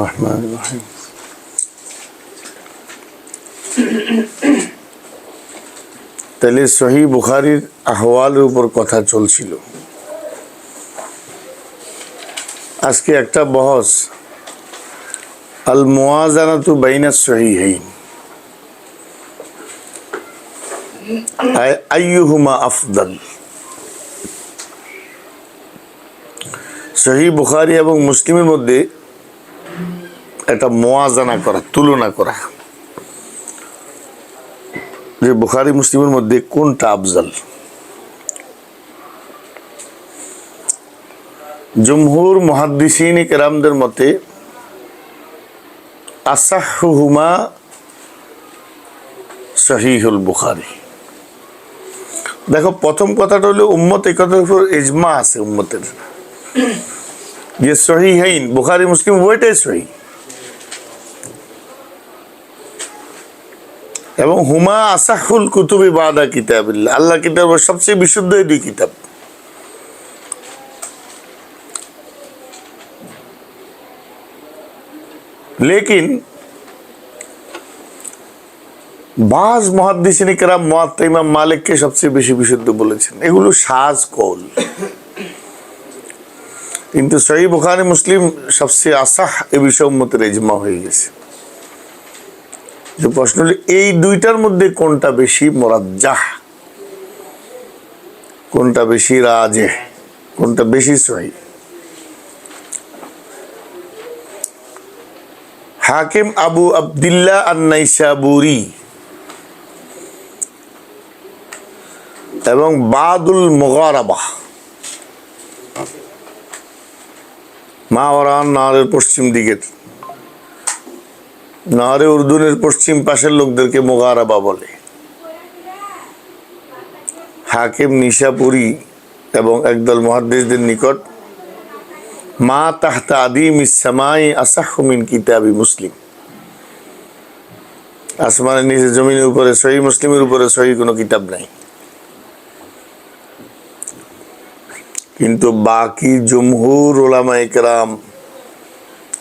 রহমানির রহিম। তাহলে সহিহ বুখারীর আহওয়ালের উপর কথা চলছিল। আজকে একটা বহস, আল মুওয়াজানাতু বাইনাস সহিহাইন, আইয়ুহুমা আফদাল। সহিহ বুখারী এবং মুসলিমের মধ্যে একটা মুওয়াজানা করা, তুলনা করা, যে বুখারী মুসলিমের মধ্যে কোনটা আফজাল। জমহুর মুহাদ্দিসিন কেরামদের মতে আসাহুহুমা সহিহুল বুখারী। দেখো, প্রথম কথাটা হলো উম্মত, এই কথার উপর ইজমা আছে উম্মতের, যে সহিহাইন বুখারী মুসলিম উভয়টাই সহিহ, এবং হুমা আসাহুল কুতুবি বাদা কিতাবিল্লাহ, আল্লাহ কিতাবের সবচেয়ে বিশুদ্ধ এই দুই কিতাব। लेकिन बाज मुहद्दिसिन किराम मुअत्ता इमाम मालिक के सबसे বেশি বিশুদ্ধ বলেছেন। এগুলো সাজ কৌল, কিন্তু সহিহ বুখারী মুসলিম সবচেয়ে আসাহ এ বিষয়ে উম্মতের ইজমা হয়ে গেছে। যে প্রশ্ন হলো, এই দুইটার মধ্যে কোনটা বেশি মুরাজ্জাহ, কোনটা বেশি রাজিহ, কোনটা বেশি সহিহ? হাকিম আবু আব্দুল্লাহ আন-নাইসাবুরি এবং বাদুল মুগারাবাহ, মাওয়ারান নাহরের পশ্চিম দিকের, নাহরে উর্দুনের পশ্চিম পাশের লোকদেরকে মুগারাবা বলে। হাকিম নিশাপুরি এবং একদল মুহাদ্দিসদের নিকট মা তাহতা আদিমিস সামাই আসাহু মিন কিতাবি মুসলিম, আসমানের নিচে জমিনের উপরে সহিহ মুসলিমের উপরে সহিহ কোনো কিতাব নাই। কিন্তু বাকি জমহুর উলামায়ে কেরাম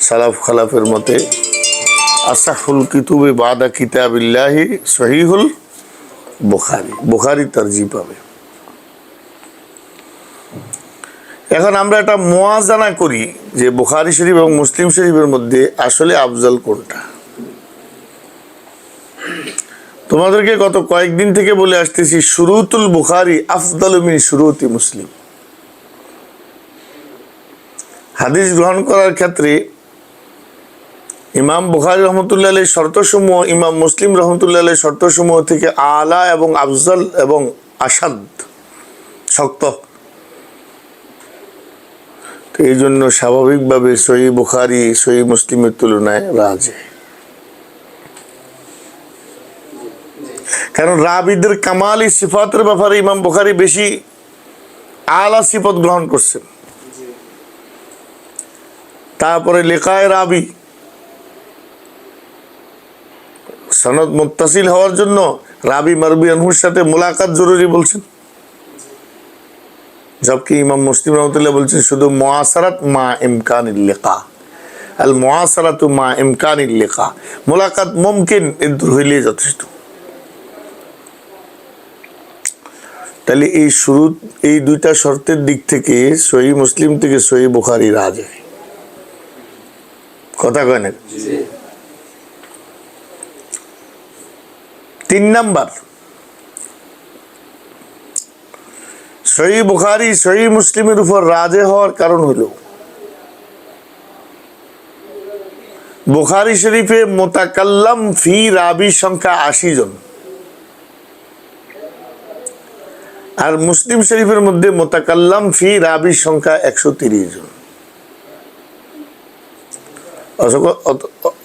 সালাফ খালাফের মতে আসাহুল কিতুবি বাদা কিতাবিল্লাহি সহিহুল বুখারী, বুখারী তরজিহ পাবে। এখন আমরা একটা মুওয়াজানা করি যে বুখারী শরীফ এবং মুসলিম শরীফের মধ্যে আসলে আফজাল কোনটা। তোমাদেরকে গত কয়েকদিন থেকে বলে আসতেছি, শুরুতুল বুখারী আফদালু মিন শুরুতি মুসলিম। হাদিস গ্রহণ করার ক্ষেত্রে ইমাম বুখারী রহমতুল্লাহ আলাইহির শর্তসমূহ ইমাম মুসলিম রহমতুল্লাহ আলাইহির শর্তসমূহ থেকে আলা এবং আফজাল এবং আসাদ, শক্ত। এই জন্য স্বাভাবিকভাবে সহিহ বুখারী সহিহ মুসলিমের তুলনায় রাজে, কারণ রাবিদের কামালি সিফাতের ব্যাপারে ইমাম বুখারী বেশি আলা সিফাত গ্রহণ করছেন। তারপরে লিকায়ে রাবি, সনদ মুত্তাসিল হওয়ার জন্য রাবি মারবি আনহুর সাথে মুলাকাত জরুরি বলছেন, জবকি ইমাম মুসলিম রহমতুল্লাহ বলছেন শুধু মুআসারাত মা ইমকানিল লিকা, আল মুআসারাতু মা ইমকানিল লিকা, মুলাকাত মুমকিন এর দূর হইলেই যথেষ্ট। তাহলে এই দুইটা শর্তের দিক থেকে সহিহ মুসলিম থেকে সহিহ বুখারী রাজে, কথা কয় না? 3 নাম্বার, সহিহ বুখারী সহিহ মুসলিমের উপর রাজে হওয়ার কারণ হলো বুখারী শরীফে মুতাকাল্লাম ফি রাবি সংখ্যা 80 জন, আর মুসলিম শরীফের মধ্যে মুতাকাল্লাম ফি রাবি সংখ্যা 130 জন।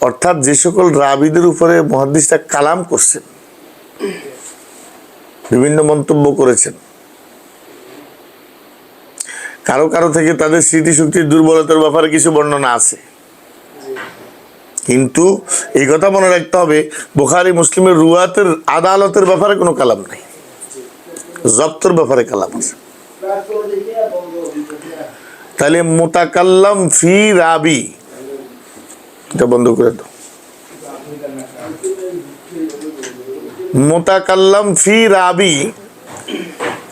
অর্থাৎ যে সকল রাবিদের উপরে মুহাদ্দিসরা কালাম করছেন, বিভিন্ন মন্তব্য করেছেন, কারো কারো থেকে তাদের স্মৃতিশক্তির দুর্বলতার ব্যাপারে কিছু বর্ণনা আছে, কিন্তু এই কথা মনে রাখতে হবে বুখারী মুসলিমের রুয়াতের আদালতের ব্যাপারে কোনো কালাম নাই, জব্তের ব্যাপারে কালাম আছে। তাহলে মুতাকাল্লাম ফি রাবি এটা বন্ধ করে দাও। মুতাকাল্লাম ফি রাবি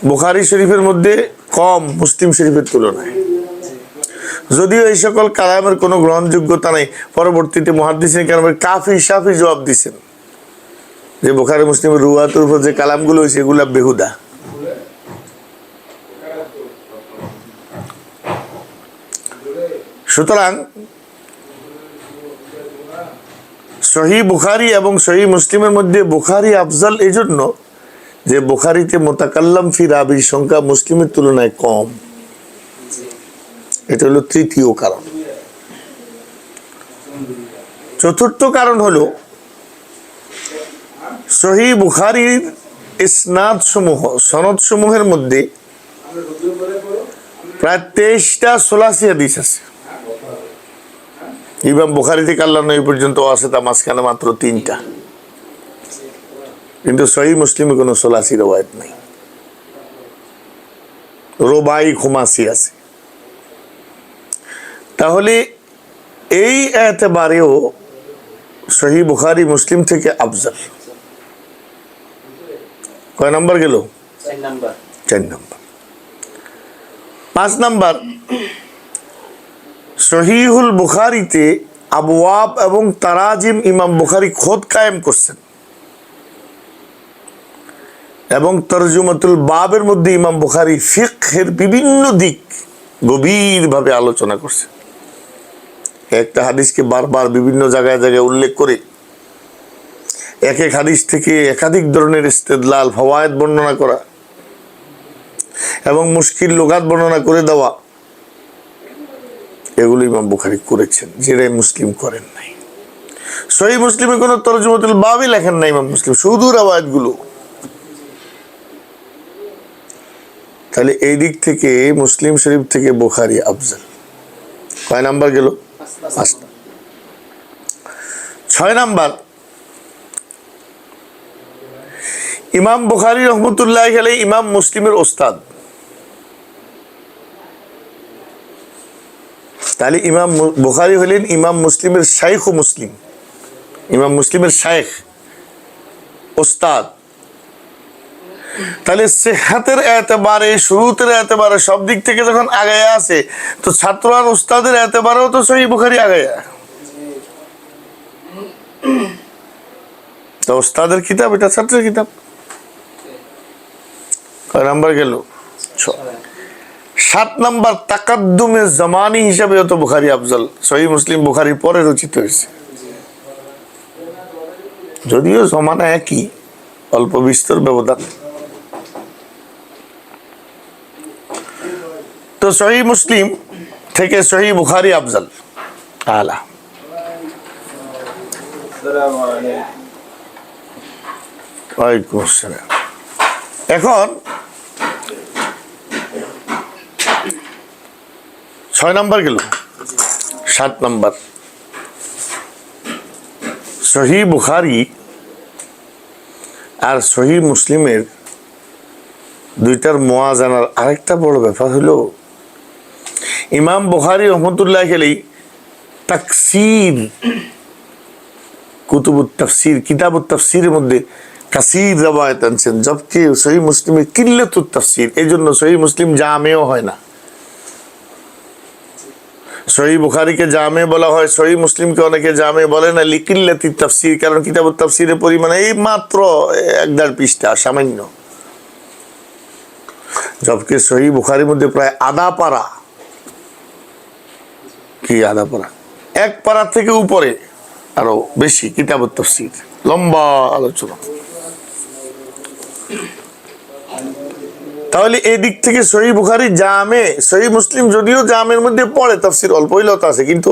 বুখারী শরীফের মধ্যে কম মুসলিম শরীফের তুলনায়, যদিও এই সকল কালামের কোনো গ্রহণযোগ্যতা নেই। পরবর্তীতে মুহাদ্দিসিন কেরামের কাফি শাফি জবাব দিয়েছেন যে বুখারী মুসলিমের রুয়াতের উপর যে কালামগুলো হয়েছে এগুলা বেহুদা। সুতরাং সহিহ বুখারী এবং সহিহ মুসলিমের মধ্যে বুখারী আফজাল এই জন্য যে বুখারীতে মুতাকাল্লাম ফি রাবির সংখ্যা মুসলিমের তুলনায় কম। এটা হলো তৃতীয় কারণ। চতুর্থ কারণ হলো সহিহ বুখারীর ইসনাদ সমূহ, সনদ সমূহের মধ্যে প্রায় 23টা সোলাসি হাদিস আছে। ইমাম বুখারী থেকে আল্লাহ নবী পর্যন্ত আছে, তা মাঝখানে মাত্র 3টা। কিন্তু সহিহ মুসলিমে কোনো সোলাসি রওয়ায়াত নাই, রোবাই খুমাসি আছে। তাহলে এই এতেবারেও সহিহ বুখারী মুসলিম থেকে আফজাল। কয় নাম্বার গেল? 4 নাম্বার। 5 নাম্বার, সহিহুল বুখারীতে আবওয়াব এবং তারাজিম ইমাম বুখারী খোদ কায়েম করছেন এবং তরজুমাতুল বাবের মধ্যে ইমাম বুখারী ফিকহের বিভিন্ন দিক গভীরভাবে আলোচনা করছেন। একটা হাদিসকে বারবার বিভিন্ন জায়গায় জায়গায় উল্লেখ করে এক এক হাদিস থেকে একাধিক ধরনের ইস্তেদলাল ফাওয়ায়েদ বর্ণনা করা এবং মুশকিল লুগাত বর্ণনা করে দেওয়া, এগুলো ইমাম বুখারী করেছেন, যেটা মুসলিম করেন নাই। সহিহ মুসলিমে কোনো তরজুমাতুল বাবই লেখেন নাই ইমাম মুসলিম, শুধু রাওয়ায়াতগুলো। তাহলে এই দিক থেকে মুসলিম শরীফ থেকে বুখারী আফজাল। কয় নাম্বার গেল? 5টা। 6 নাম্বার, ইমাম বুখারী রহমতুল্লাহি আলাইহি ইমাম মুসলিমের ওস্তাদ। তাহলে ইমাম বুখারী হলেন ইমাম মুসলিমের শাইখ ও মুসলিম, ইমাম মুসলিমের শাইখ, ওস্তাদ। তাহলে সিহহাতের এতেবারে, শুরুতের এতেবারে, সব দিক থেকে যখন আগায়া আছে, তো ছাত্র আর ওস্তাদের এতেবারেও তো সহিহ বুখারী আগায়া। তো ওস্তাদের কিতাব, এটা ছাত্রের কিতাব। কয় নাম্বার গেল? 6। 7 নাম্বার, তাকাদ্দুমে জামানি হিসাবে তো বুখারী আফজাল। সহিহ মুসলিম বুখারীর পরে রচিত হয়েছে, যদিও জমানা একই, অল্প বিস্তর ব্যবধান। তো সহিহ মুসলিম থেকে সহিহ বুখারী আফজাল, আলা। ওয়ালাইকুম আসসালাম। এখন 6 নাম্বার গেল। 7 নাম্বার, সহিহ বুখারী আর সহিহ মুসলিমের দুইটার মুওয়াজানার আরেকটা বড় ব্যাপার হলো, ইমাম বুখারী রহমতুল্লাহি আলাইহি তাকসীর কুতুবুত তাফসীর, কিতাবুত তাফসীরের মধ্যে কাসীর রওয়ায়াত আনছেন, জবকি সহিহ মুসলিমে কিল্লাতুত তাফসীর। এই জন্য সহিহ মুসলিম জামেও হয় না। সহিহ বুখারীকে জামে বলা হয়, সহিহ মুসলিমকে অনেকে জামে বলে না, লিকিল্লাতি তাফসীর। কারণ কিতাবুত তাফসীরের পরিমাণ এই মাত্র 1-1.5 পৃষ্ঠা, সামান্য। জবকি সহিহ বুখারীর মধ্যে প্রায় আধা পারা, কি আধা পারা, 1 পারা থেকে উপরে আরো বেশি কিতাবুত তাফসীর, লম্বা আলোচনা। তাহলে এই দিক থেকে সহিহ বুখারী জামে, সহিহ মুসলিম যদিও জামের মধ্যে পড়ে, তাফসীর অল্প হইলেও তো আছে, কিন্তু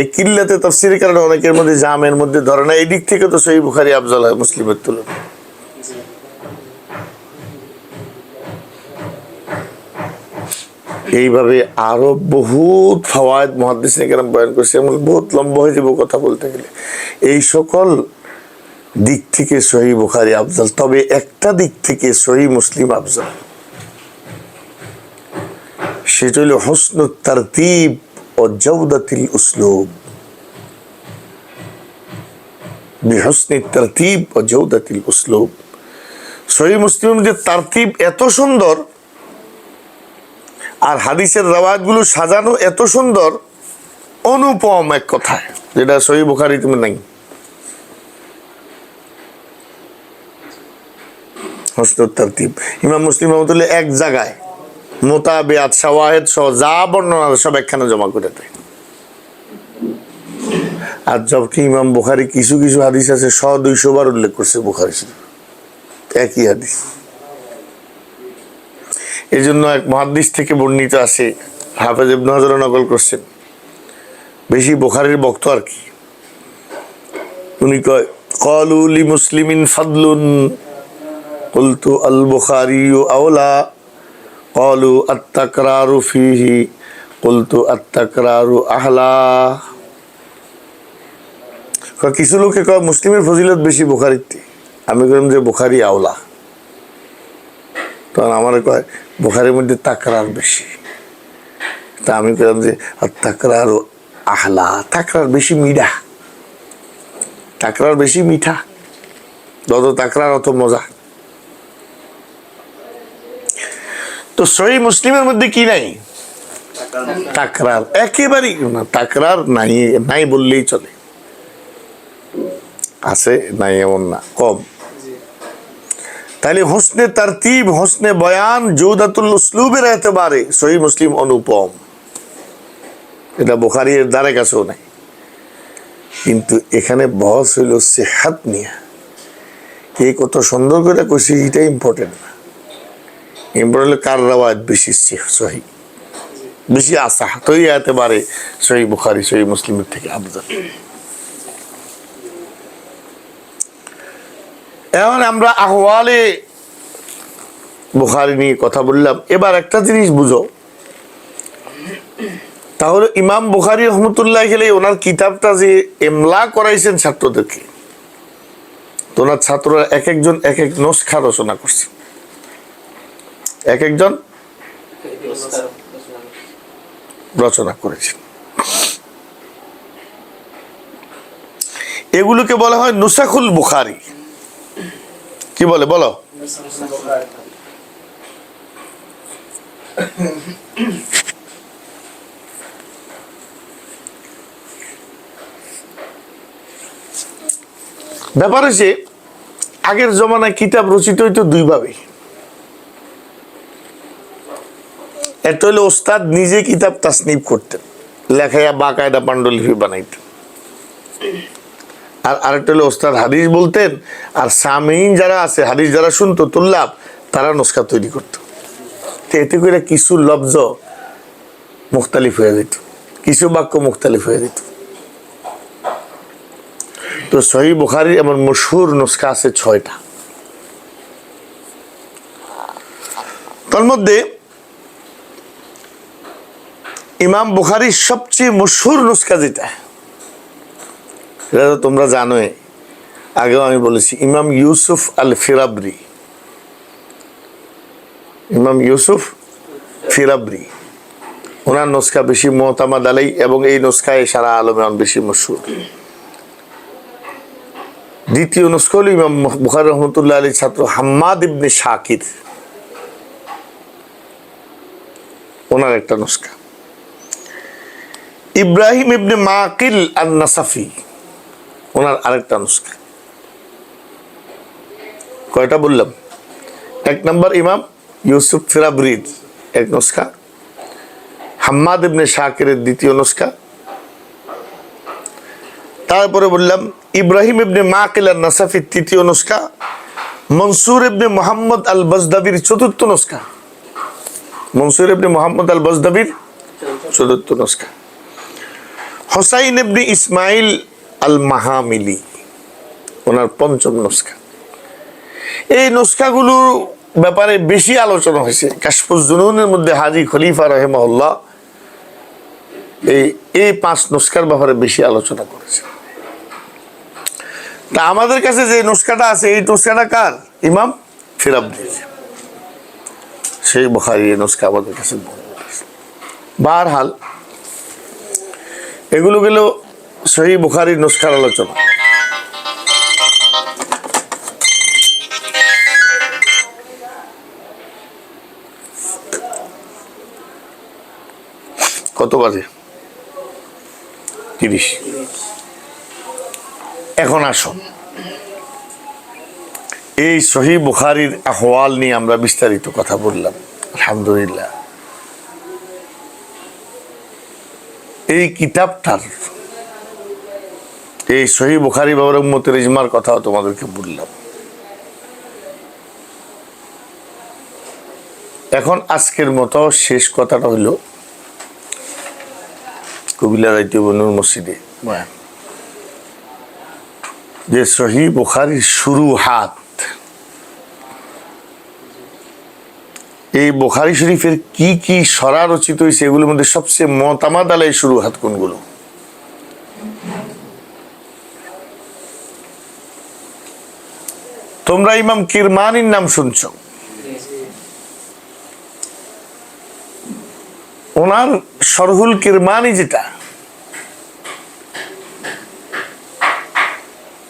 এই কিল্লাতে তাফসীরের কারণে অনেকের মধ্যে জামের মধ্যে ধরে না। এই দিক থেকে তো সহিহ বুখারী আফজাল হয় মুসলিমের তুলনায়। এইভাবে আরো বহুত ফাওয়ায়েদ মুহাদ্দিসিন কেরাম বয়ান করেছে, বহুত লম্বা হয়ে যাবে কথা বলতে গেলে। এই সকল দিক থেকে সহিহ বুখারী আফজাল। তবে একটা দিক থেকে সহিহ মুসলিম আফজাল, সেটা হলো হুসনুত তারতিব ও জাওদাতুল উসলুব। বিহসনি তারতিব ও জৌদাতিল উসলুব। সহিহ মুসলিমের যে তারতিব এত সুন্দর আর হাদিসের রাওয়ায়াতগুলো সাজানো এত সুন্দর, অনুপম এক কথায়, যেটা সহিহ বুখারী তুমি নাই। হসনুত তারতিব ইমাম মুসলিম রহমাতুল্লাহ এক জায়গায় মোতাবেআত শাওয়াহিদ সহ যা বর্ণনা সব একখানে জমা করে দেয়। আর জবকি ইমাম বুখারী কিছু কিছু হাদিস আছে 100-200 বার উল্লেখ করছে বুখারী শরীফ, একই হাদিস। এই জন্য এক মুহাদ্দিস থেকে বর্ণিত আছে, হাফেজ ইবনে হাজার নকল করছেন, বেশি বুখারীর ভক্ত আর কি। উনি কয় ক্বালু লি মুসলিমিন ফাদলুন কুলতু আল বুখারী আওলা ক্বালু আত-তাকরারু ফীহি কুলতু আত-তাকরারু আহলা। কিছু লোকে কয় মুসলিমের ফজিলত বেশি বুখারীতে, আমি কইলাম যে বুখারী আওলা। তখন আমার কয় বুখারীর মধ্যে তাকরার বেশি, তা আমি কইলাম যে আত-তাকরারু আহলা, তাকরার বেশি মিঠা, তাকরার বেশি মিঠা, যত তাকরার অত মজা। তো সহিহ মুসলিমের মধ্যে কি নাই? তাকরার একেবারেই না, তাকরার নাই, নাই বললেই চলে। আছে নাই এমন না, কম। তাহলে হোসনে তারতিব, হোসনে বয়ান, জৌদাতুল উসলুবের এতেবারে সহিহ মুসলিম অনুপম। এটা বুখারীর ধারে কাছেও নাই। কিন্তু এখানে বহস হইল সিহাত নিয়ে, কে কত সুন্দর করে কইছে এটা ইম্পর্টেন্ট না। ইম্পর্টেন্ট হলো কার রাওয়ায়াত বেশি সহিহ, বেশি আসাহ, তো এই এতেবারে সহিহ বুখারী সহিহ মুসলিমের থেকে আফজাল। এখন আমরা আহওয়ালে বুখারী নিয়ে কথা বললাম। এবার একটা জিনিস বুঝো, তাহলে ইমাম বুখারী রহমতুল্লাহ আলাইহি ওনার কিতাবটা যে ইমলা করাইছেন ছাত্রদেরকে, তো ওনার ছাত্ররা এক একজন এক এক নুসখা রচনা করছে, এক একজন রচনা করেছেন। এগুলোকে বলা হয় নুসাখুল বুখারী। কি বলে বলো? ব্যাপার হচ্ছে আগের জমানায় কিতাব রচিত হইতো দুই ভাবে। একটা হইলো ওস্তাদ নিজে কিতাব তাসনিফ করতেন, লেখাইয়া বাকায়দা পাণ্ডুলিপি বানাইতেন। আর আরেকটা হলো ওস্তাদ হাদিস বলতেন, আর সামিন যারা আছে, হাদিস যারা শুনতো তুল্লাব, তারা নুসখা তৈরি করতো। এতে করে কিছু লফজ মুখতালিফ হয়ে যেত, কিছু বাক্য মুখতালিফ হয়ে যেত। তো সহিহ বুখারীর এমন মশহুর নুসখা আছে 6টা। তার মধ্যে ইমাম বুখারীর সবচেয়ে মশহুর নুসখা যেটা, এটা তো তোমরা জানোই, আগেও আমি বলেছি, ইমাম ইউসুফ আল ফিরাবরি। ইমাম ইউসুফ ফিরাবরি, ওনার নুসখা বেশি মুতামাদ আলাই, এবং এই নুসখায় সারা আলমে বেশি মশহুর। দ্বিতীয় নুসখা হল ইমাম বুখারী রহমতুল্লাহ আলাইহির ছাত্র হাম্মাদ ইবনে শাকির, ওনার একটা নুসখা। ইব্রাহিম ইবনে মাকিল আন-নাসাফি, ওনার আরেকটা নুসখা। কয়টা বললাম? এক নম্বর ইমাম ইউসুফ ফিরাবরির এক নুসখা, হাম্মাদ ইবনে শাকিরের দ্বিতীয় নুসখা, তারপরে বললাম ইব্রাহিম ইবনে মাকিল আন-নাসাফির তৃতীয় নুসখা, মনসুর ইবনে মুহাম্মদ আল বজদাবির চতুর্থ নুসখা, মনসুর ইবনে মুহাম্মদ আল বজদাবির চতুর্থ নুসখা, হুসাইন ইবনে ইসমাইল আল মাহামিলি, ওনার পঞ্চম নুসখা। এই নুসখাগুলোর ব্যাপারে বেশি আলোচনা হয়েছে। কাশফুজ জুনুনের মধ্যে হাজী খলিফা রাহিমাহুল্লাহ এই 5 নুসখার ব্যাপারে বেশি আলোচনা করেছে। তা আমাদের কাছে যে নুসখাটা আছে, এই নুসখাটা কার? ইমাম ফিরাবরির। সেই বুখারী এই নুসখা আমাদের কাছে। বারহাল এগুলো গেল সহিহ বুখারীর নুসখার আলোচনা। কত বাজে? 30। এখন আসুন, এই সহিহ বুখারীর আহওয়াল নিয়ে আমরা বিস্তারিত কথা বললাম, আলহামদুলিল্লাহ। এই কিতাবটার, এই সহিহ বুখারী বাবার উম্মতের ইজমার কথাও তোমাদেরকে বললাম। এখন আজকের মতো শেষ কথাটা হইল, কবিলা রাইতে বনুর মসজিদে যে সহিহ বুখারীর শুরুহাত, এই বুখারী শরীফের কি কি সরা রচিত হয়েছে এগুলোর মধ্যে সবচেয়ে মতামাদ আলাই শুরুহাত কোনগুলো? তোমরা ইমাম কিরমানির নাম শুনছ, ওনার শরহুল কিরমানি যেটা,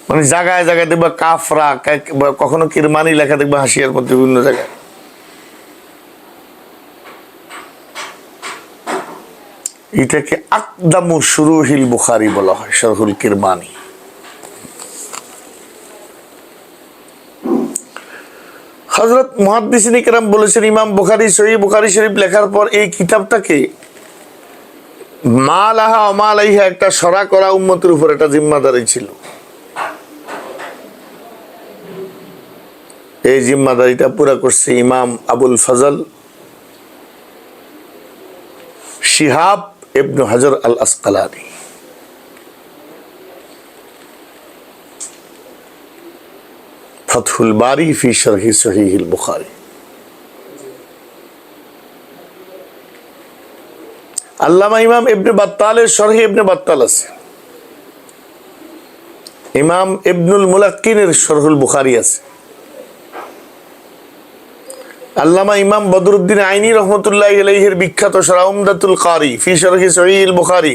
মানে জায়গায় জায়গায় দেখবা কাফরা, কখনো কিরমানি লেখা দেখবা হাসিয়ার মধ্যে বিভিন্ন জায়গায়। এটাকে আকদামু শুরুহিল বুখারী বলা হয়, শরহুল কিরমানি। হযরত মুহাদ্দিসিন ইকরাম বলেছেন, ইমাম বুখারী সহিহ বুখারী শরীফ লেখার পর এই কিতাবটাকে মা লাহা ওয়া মা আলাইহা একটা সরা করা উম্মতের উপর একটা জিম্মাদারি ছিল। এই জিম্মাদারিটা পুরা করছে ইমাম আবুল ফজল শিহাব ইবনে হাজার আল আসকালানি। ফাতহুল বারি ফি শরহি সহিহিল বুখারী। আল্লামা ইমাম ইবনে বাত্তালের শরহে ইবনে বাত্তাল আছে, ইমাম ইবনুল মুলাক্কিনের শরহুল বুখারী আছে, আল্লামা ইমাম বদরুদ্দিন আইনি রহমতুল্লাহি আলাইহির বিখ্যাত শরহ উমদাতুল কারি ফি শরহি সহিহিল বুখারী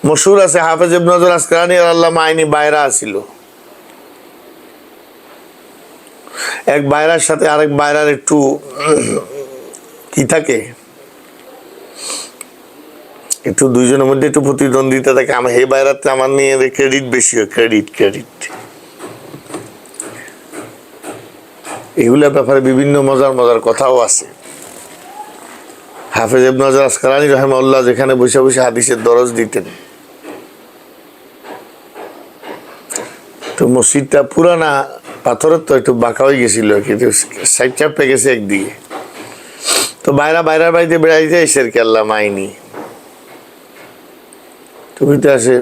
মশহুর আছে। হাফেজ ইবনে হাজার আসকালানি আর আল্লামা আইনি বাইরা ছিল। এক বাইরার সাথে আরেক বাইরার একটু কি থাকে, একটু দুইজনের মধ্যে একটু প্রতিদ্বন্দ্বিতা থাকে। আমার হে বাইরাতে আমার নিয়ে ক্রেডিট বেশি হয়, ক্রেডিট এগুলোর ব্যাপারে বিভিন্ন মজার মজার কথাও আছে। হাফেজ ইবনে হাজার আসকালানি রাহিমাহুল্লাহ যেখানে বসে বসে হাদিসের দরজ দিতেন, তো মসজিদটা পুরানা পাথরের, তো একটু বাঁকা হয়ে গেছিল, কিন্তু সাইড চাপে গেছে একদিকে। তো বাইরার বাড়িতে বেড়াইতে এসে আর কি আল্লামা আইনি তুমি তো আসে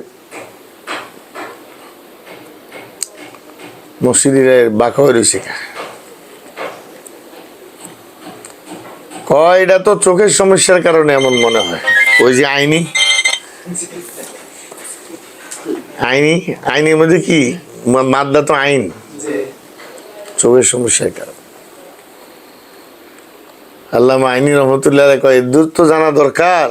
মসজিদের বাঁকা হয়ে রয়েছে, কয় এটা তো চোখের সমস্যার কারণে এমন মনে হয়। ওই যে আইনির মধ্যে কি মাদ্দা তো আইন, চোখের সমস্যার কারণ। আল্লামা আইনি রহমতুল্লাহ কয় দূর তো জানা দরকার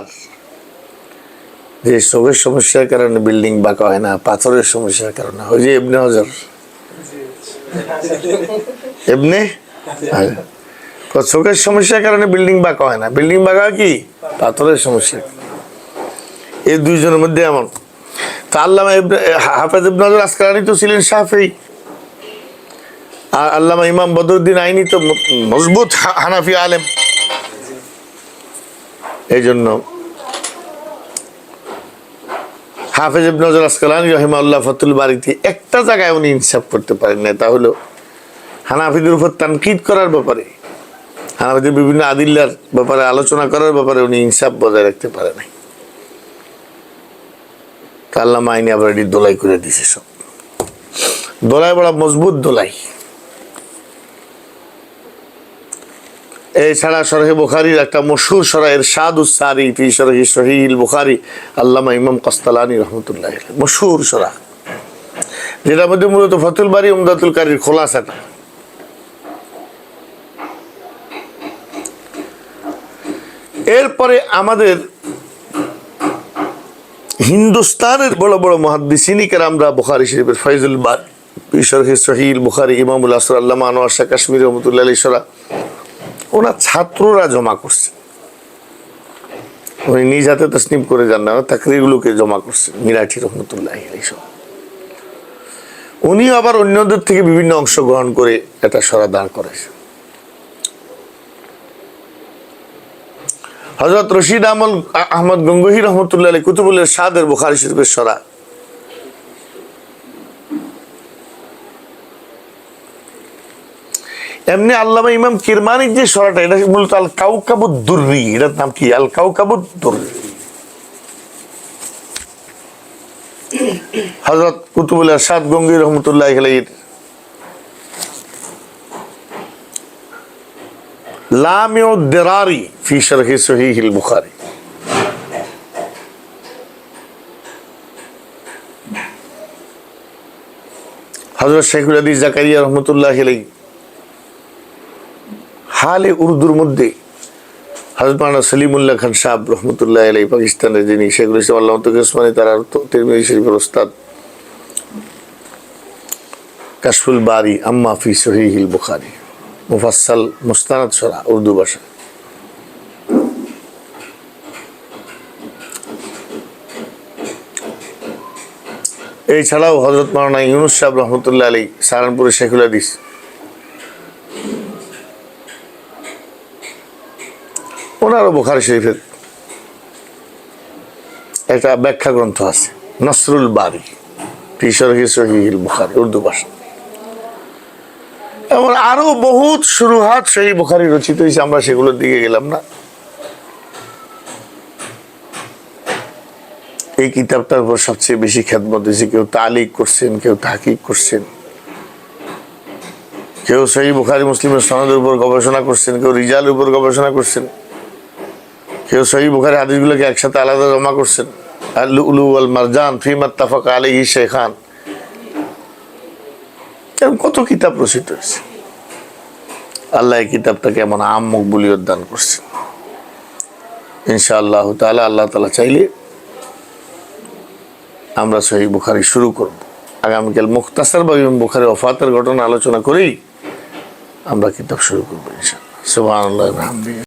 যে চোখের সমস্যার কারণে বিল্ডিং বাঁকা হয় না, পাথরের সমস্যার কারণে। ওই যে ইবনে হাজার চোখের সমস্যার কারণে বিল্ডিং বাঁকা হয় না, বিল্ডিং বাঁকা হয় কি পাথরের সমস্যা। এই দুইজনের মধ্যে এমন। তো আল্লামা হাফেজ ইবনে হাজার আসকালানি তো ছিলেন শাফিঈ, আর আল্লামা ইমাম বদরুদ্দিন আইনি তো মজবুত হানাফি আলেম। এই জন্য হাফেজ ইবনে হাজার আসকালানি রাহিমাহুল্লাহ ফাতুল বারিতে একটা জায়গায় উনি ইনসাফ করতে পারেন না, তা হলো হানাফিদের উপর তানকিদ করার ব্যাপারে, হানাফিদের বিভিন্ন আদিল্লার ব্যাপারে আলোচনা করার ব্যাপারে উনি ইনসাফ বজায় রাখতে পারে নাই। আল্লামা আইনি আবার এটি দোলাই করে দিছে, সব দোলাই বড় মজবুত দোলাই। এছাড়া শরহে বুখারীর একটা মশহুর সূরা ইরশাদুস সারি ফি শরহি সহিহিল বুখারী আল্লামা ইমাম কাসতালানি রাহমাতুল্লাহ আলাইহি, মশহুর সূরা, যেটার মধ্যে মূলত ফাতুল বারী উমদাতুল কারীর খোলাসাটা। এরপরে আমাদের হিন্দুস্তানের বড় বড় মুহাদ্দিসিন কিরামরা বুখারী শরীফের ফয়জুল বারী ফি শরহি সহিহিল বুখারী ইমামুল আসর আল্লামা আনোয়ার শাহ কাশ্মীরি রাহমাতুল্লাহ আলাইহি সূরা ওনার ছাত্ররা জমা করছে। উনি নিজ হাতে তাসনিম করে যান না, তাকরিরগুলোকে জমা করছেন মিরাঠি রহমতুল্লাহ এইসব। উনিও আবার অন্যদের থেকে বিভিন্ন অংশ গ্রহণ করে এটা সরা দাঁড় করেছেন। হযরত রশিদ আহমদ গঙ্গোহী রহমতুল্লাহ আলাইহি কুতুবুল ইরশাদের বুখারী শরীফের সরা, এমনি আল্লামা ইমাম কিরমানির যে সরাটা, এটা মূলত আল কাউকাবুদ দুররি, এটার নাম কি? আল কাউকাবুদ দুররি। হযরত কুতুবুল ইরশাদ গঙ্গোহী রহমতুল্লাহ আলাইহির লামিউদ দিরারি ফি শারহি সহিহিল বুখারী, হযরত শাইখুল হাদিস জাকারিয়া রহমতুল্লাহ আলাইহি হালে উর্দুর মধ্যে হযরত মাওলানা সলিমুল্লাহ খান সাহেব রহমতুল্লাহ আলাইহি, পাকিস্তানের যিনি শেখুল ইসলাম আল্লামা তকি ওসমানী, তার তিরমিজি শরীফের ওস্তাদ, কাশফুল বারি আম্মা ফি সহিহিল বুখারী, মুফাসসাল মুস্তানাদ সরা উর্দু ভাষা। এছাড়াও হযরত মাওলানা ইউনুস সাহেব রহমতুল্লাহ আলাইহি সাহারানপুরের শেখুল হাদিস, ওনারও বুখারী শরীফের একটা ব্যাখ্যা গ্রন্থ আছে নসরুল বারি ফি শারহি সহিহিল বুখারী, উর্দু ভাষা। এমন আরো বহুত শুরুহাত সহিহ বুখারী রচিত হয়েছে, আমরা সেগুলোর দিকে গেলাম না। এই কিতাবটার উপর সবচেয়ে বেশি খেদমত হয়েছে, কেউ তালিক করছেন, কেউ তাহকিক করছেন, কেউ সহিহ বুখারী মুসলিমের সনদের উপর গবেষণা করছেন, কেউ রিজালের উপর গবেষণা করছেন, কেউ সহিহ বুখারী হাদিসগুলোকে একসাথে আলাদা জমা করছেন। আল লুলু ওয়াল মারজান ফিমা ইত্তাফাকা আলাইহি শাইখান, এরকম কত কিতাব রচিত হয়েছে। আল্লাহ এই কিতাবটাকে এমন আম মকবুলিয়ত দান করছেন। ইনশাআল্লাহ তাআলা, আল্লাহ তাআলা চাইলে আমরা সহিহ বুখারী শুরু করব। আগামীকাল মুখতাসার বা ইমাম বুখারী ওফাতের ঘটনা আলোচনা করেই আমরা কিতাব শুরু করবো ইনশাআল্লাহ। সুবহানাল্লাহি ওয়া বিহামদিহি।